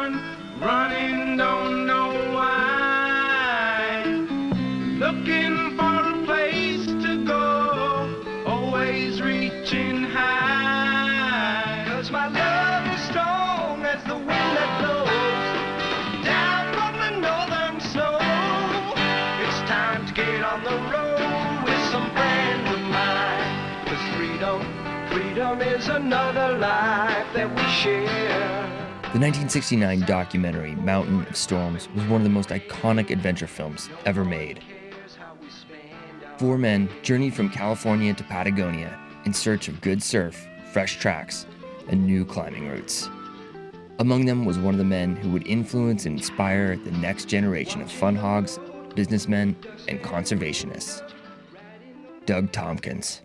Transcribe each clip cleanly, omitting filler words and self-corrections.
run, running, don't know why. Looking for a place to go, always reaching high. 'Cause my love is strong as the wind that blows down from the northern snow. It's time to get on the road with some friends of mine. 'Cause freedom is another life that we share. The 1969 documentary Mountain of Storms was one of the most iconic adventure films ever made. Four men journeyed from California to Patagonia in search of good surf, fresh tracks, and new climbing routes. Among them was one of the men who would influence and inspire the next generation of fun hogs, businessmen, and conservationists. Doug Tompkins.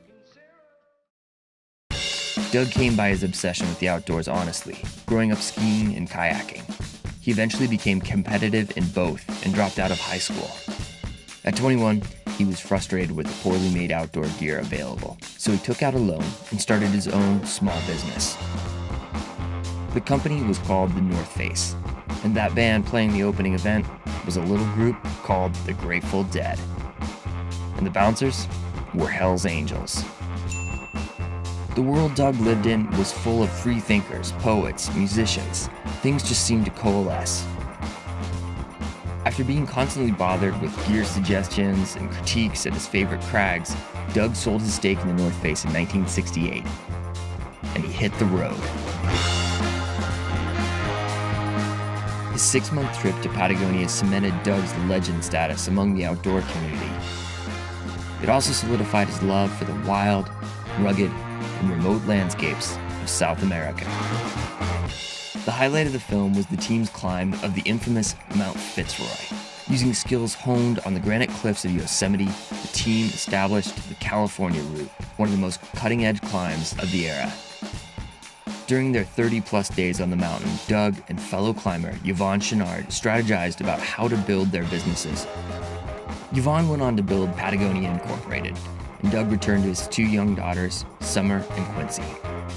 Doug came by his obsession with the outdoors honestly, growing up skiing and kayaking. He eventually became competitive in both and dropped out of high school. At 21, he was frustrated with the poorly made outdoor gear available, so he took out a loan and started his own small business. The company was called The North Face, and that band playing the opening event was a little group called the Grateful Dead. And the bouncers were Hell's Angels. The world Doug lived in was full of free thinkers, poets, musicians. Things just seemed to coalesce. After being constantly bothered with gear suggestions and critiques at his favorite crags, Doug sold his stake in the North Face in 1968, and he hit the road. His 6-month trip to Patagonia cemented Doug's legend status among the outdoor community. It also solidified his love for the wild, rugged, and remote landscapes of South America. The highlight of the film was the team's climb of the infamous Mount Fitzroy. Using skills honed on the granite cliffs of Yosemite, the team established the California route, one of the most cutting-edge climbs of the era. During their 30-plus days on the mountain, Doug and fellow climber Yvon Chouinard strategized about how to build their businesses. Yvon went on to build Patagonia Incorporated, and Doug returned to his 2 young daughters, Summer and Quincy.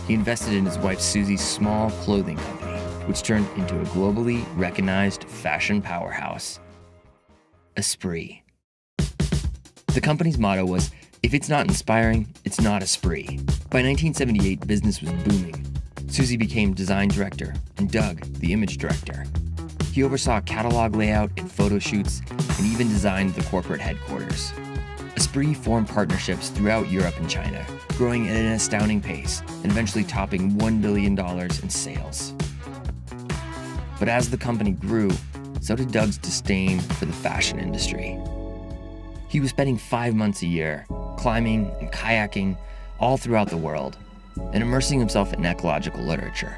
He invested in his wife Susie's small clothing company, which turned into a globally recognized fashion powerhouse, Esprit. The company's motto was, "If it's not inspiring, it's not Esprit." By 1978, business was booming. Susie became design director, and Doug, the image director. He oversaw catalog layout and photo shoots, and even designed the corporate headquarters. Esprit formed partnerships throughout Europe and China, growing at an astounding pace and eventually topping $1 billion in sales. But as the company grew, so did Doug's disdain for the fashion industry. He was spending 5 months a year, climbing and kayaking all throughout the world, and immersing himself in ecological literature.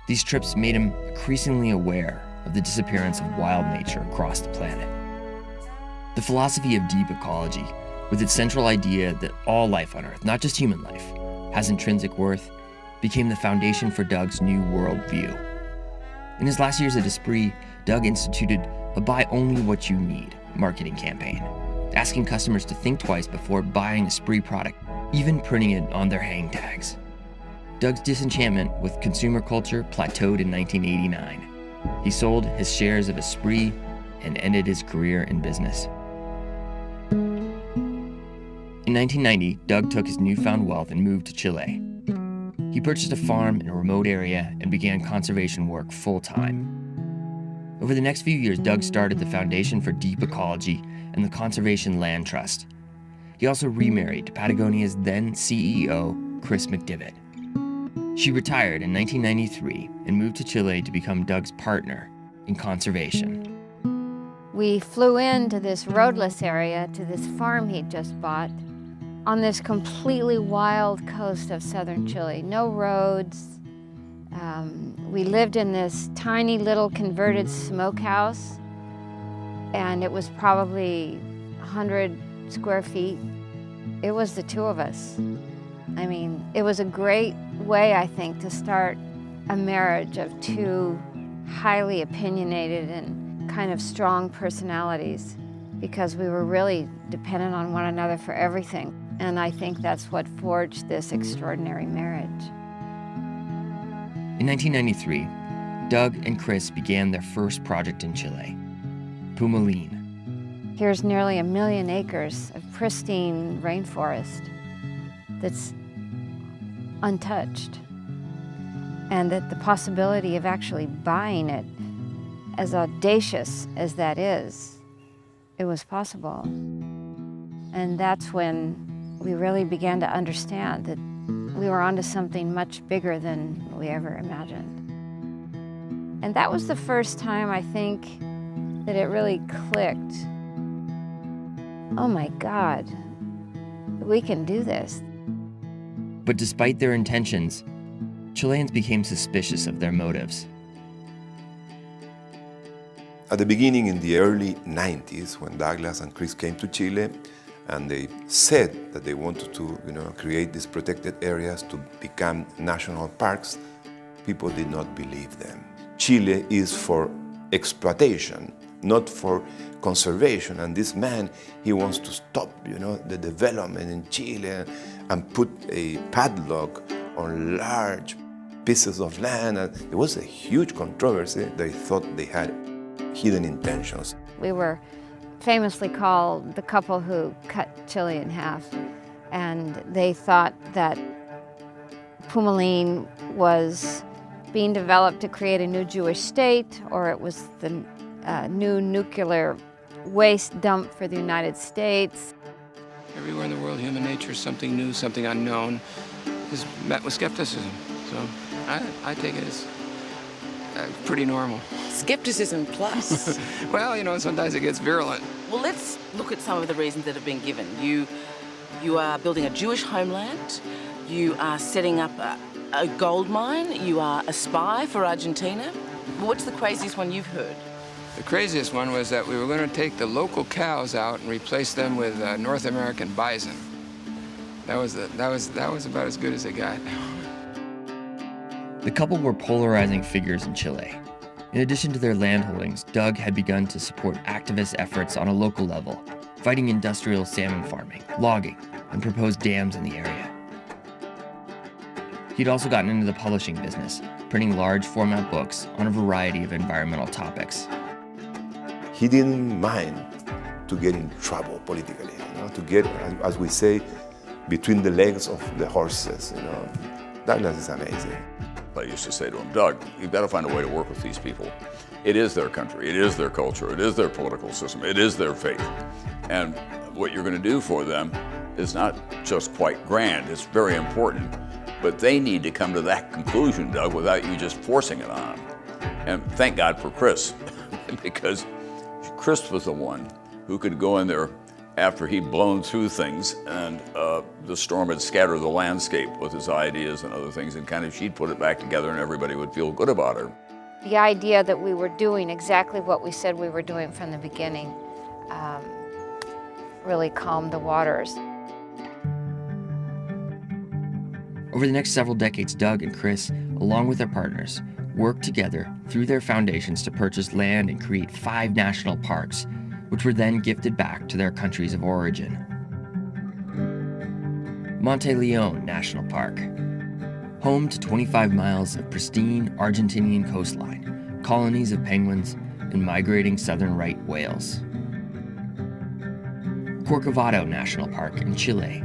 These trips made him increasingly aware of the disappearance of wild nature across the planet. The philosophy of deep ecology, with its central idea that all life on Earth, not just human life, has intrinsic worth, became the foundation for Doug's new worldview. In his last years at Esprit, Doug instituted a buy only what you need marketing campaign, asking customers to think twice before buying Esprit product, even printing it on their hang tags. Doug's disenchantment with consumer culture plateaued in 1989. He sold his shares of Esprit and ended his career in business. In 1990, Doug took his newfound wealth and moved to Chile. He purchased a farm in a remote area and began conservation work full-time. Over the next few years, Doug started the Foundation for Deep Ecology and the Conservation Land Trust. He also remarried to Patagonia's then CEO, Chris McDivitt. She retired in 1993 and moved to Chile to become Doug's partner in conservation. We flew into this roadless area to this farm he'd just bought on this completely wild coast of southern Chile. No roads. We lived in this tiny little converted smokehouse, and it was probably 100 square feet. It was the two of us. I mean, it was a great way, I think, to start a marriage of two highly opinionated and kind of strong personalities, because we were really dependent on one another for everything. And I think that's what forged this extraordinary marriage. In 1993, Doug and Chris began their first project in Chile, Pumalín. Here's nearly 1 million acres of pristine rainforest that's untouched, and that the possibility of actually buying it, as audacious as that is, it was possible. And that's when we really began to understand that we were onto something much bigger than we ever imagined. And that was the first time, I think, that it really clicked. Oh my God, we can do this. But despite their intentions, Chileans became suspicious of their motives. At the beginning, in the early 90s, when Douglas and Chris came to Chile, and they said that they wanted to, create these protected areas to become national parks, people did not believe them. Chile is for exploitation, not for conservation. And this man, he wants to stop, the development in Chile and put a padlock on large pieces of land. And it was a huge controversy. They thought they had hidden intentions. We were famously called the couple who cut Chile in half, and they thought that Pumalín was being developed to create a new Jewish state, or it was the new nuclear waste dump for the United States. Everywhere in the world, human nature is something new, something unknown, is met with skepticism. So I take it as pretty normal. Skepticism plus. Well, sometimes it gets virulent. Well, let's look at some of the reasons that have been given. You are building a Jewish homeland. You are setting up a gold mine. You are a spy for Argentina. What's the craziest one you've heard? The craziest one was that we were going to take the local cows out and replace them with North American bison. That was about as good as they got. The couple were polarizing figures in Chile. In addition to their land holdings, Doug had begun to support activist efforts on a local level, fighting industrial salmon farming, logging, and proposed dams in the area. He'd also gotten into the publishing business, printing large format books on a variety of environmental topics. He didn't mind to get in trouble politically, to get, as we say, between the legs of the horses. Douglas is amazing. I used to say to him, Doug, you've got to find a way to work with these people. It is their country, it is their culture, it is their political system, it is their faith. And what you're going to do for them is not just quite grand, it's very important, but they need to come to that conclusion, Doug, without you just forcing it on them. And thank God for Chris, because Chris was the one who could go in there after he'd blown through things and the storm had scattered the landscape with his ideas and other things, and she'd put it back together and everybody would feel good about her. The idea that we were doing exactly what we said we were doing from the beginning really calmed the waters. Over the next several decades, Doug and Chris, along with their partners, worked together through their foundations to purchase land and create 5 national parks, which were then gifted back to their countries of origin. Monte Leon National Park, home to 25 miles of pristine Argentinian coastline, colonies of penguins, and migrating southern right whales. Corcovado National Park in Chile,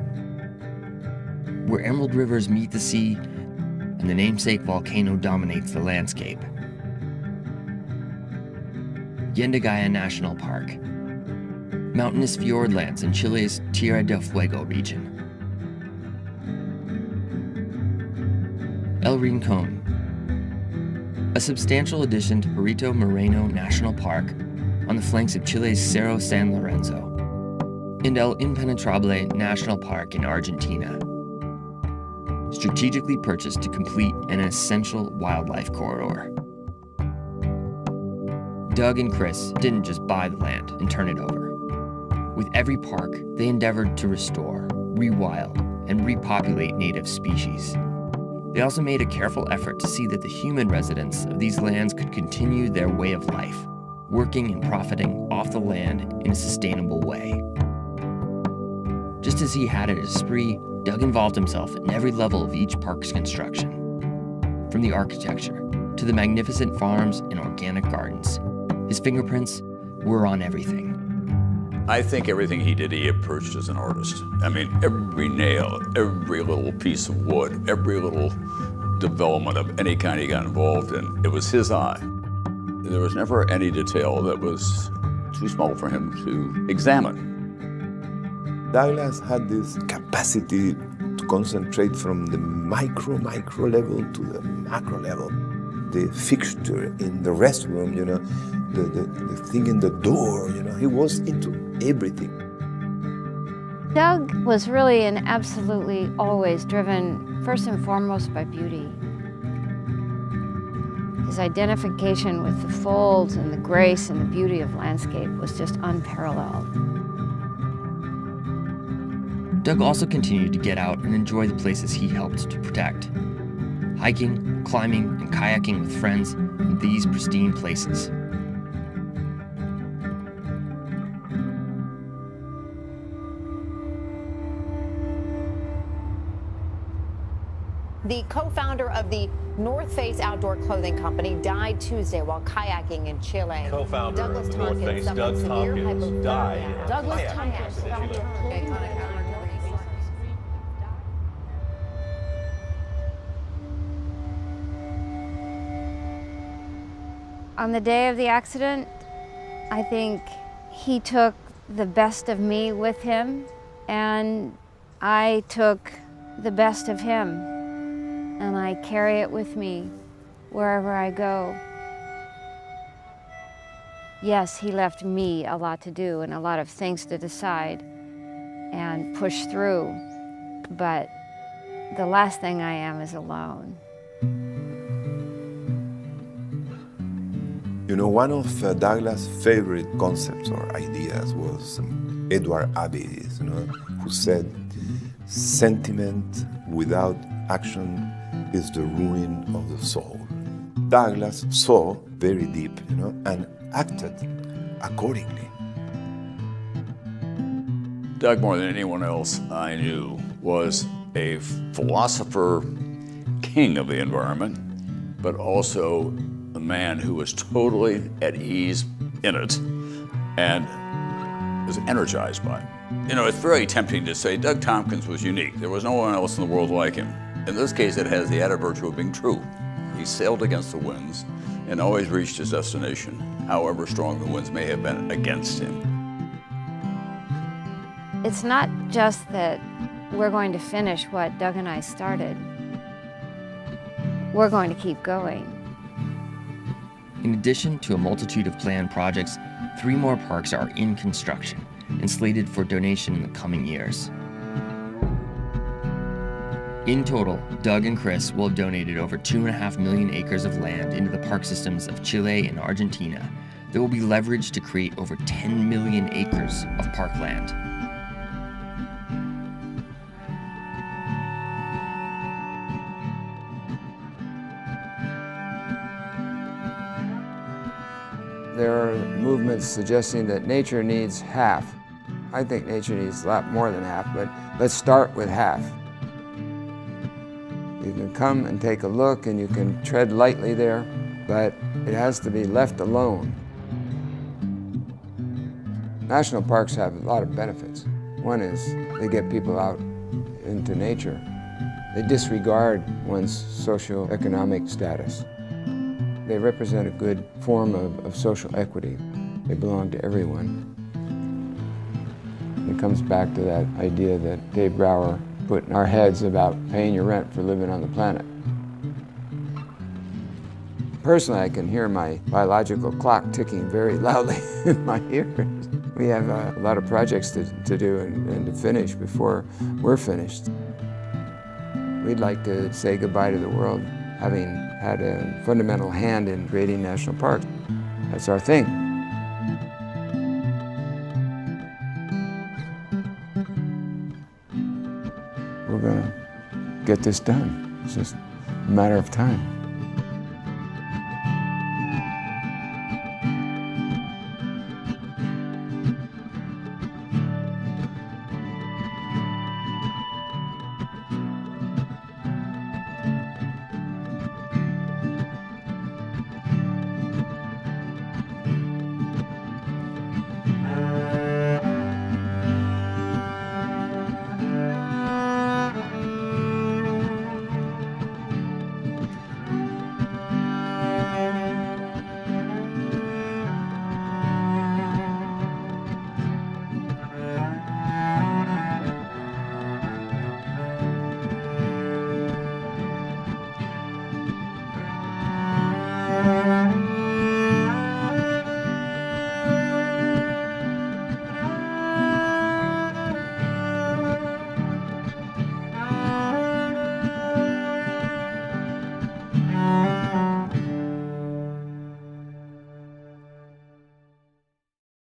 where emerald rivers meet the sea and the namesake volcano dominates the landscape. Yendagaya National Park, mountainous fjordlands in Chile's Tierra del Fuego region. El Rincón, a substantial addition to Perito Moreno National Park on the flanks of Chile's Cerro San Lorenzo, and El Impenetrable National Park in Argentina, strategically purchased to complete an essential wildlife corridor. Doug and Chris didn't just buy the land and turn it over. With every park, they endeavored to restore, rewild, and repopulate native species. They also made a careful effort to see that the human residents of these lands could continue their way of life, working and profiting off the land in a sustainable way. Just as he had at Esprit, Doug involved himself in every level of each park's construction, from the architecture to to the magnificent farms and organic gardens. His fingerprints were on everything. I think everything he did, he approached as an artist. I mean, every nail, every little piece of wood, every little development of any kind he got involved in, it was his eye. There was never any detail that was too small for him to examine. Douglas had this capacity to concentrate from the micro level to the macro level. The fixture in the restroom, the thing in the door, he was into everything. Doug was really and absolutely always driven first and foremost by beauty. His identification with the folds and the grace and the beauty of landscape was just unparalleled. Doug also continued to get out and enjoy the places he helped to protect. Hiking, climbing, and kayaking with friends in these pristine places. The co-founder of the North Face outdoor clothing company died Tuesday while kayaking in Chile. Co-founder Douglas of the North Face, Doug Tompkins, died. Douglas Tompkins, On the day of the accident, I think he took the best of me with him, and I took the best of him, and I carry it with me wherever I go. Yes, he left me a lot to do and a lot of things to decide and push through, but the last thing I am is alone. One of Douglas' favorite concepts or ideas was Edward Abbey's, who said, "Sentiment without action is the ruin of the soul." Douglas saw very deep, and acted accordingly. Doug, more than anyone else I knew, was a philosopher, king of the environment, but also a man who was totally at ease in it and was energized by it. It's very tempting to say Doug Tompkins was unique. There was no one else in the world like him. In this case, it has the added virtue of being true. He sailed against the winds and always reached his destination, however strong the winds may have been against him. It's not just that we're going to finish what Doug and I started. We're going to keep going. In addition to a multitude of planned projects, 3 more parks are in construction and slated for donation in the coming years. In total, Doug and Chris will have donated over 2.5 million acres of land into the park systems of Chile and Argentina that will be leveraged to create over 10 million acres of parkland. There are movements suggesting that nature needs half. I think nature needs a lot more than half, but let's start with half. You can come and take a look and you can tread lightly there, but it has to be left alone. National parks have a lot of benefits. One is they get people out into nature. They disregard one's socioeconomic status. They represent a good form of social equity. They belong to everyone. It comes back to that idea that Dave Brower put in our heads about paying your rent for living on the planet. Personally, I can hear my biological clock ticking very loudly in my ears. We have a lot of projects to do and to finish before we're finished. We'd like to say goodbye to the world, having had a fundamental hand in creating national parks. That's our thing. We're going to get this done. It's just a matter of time.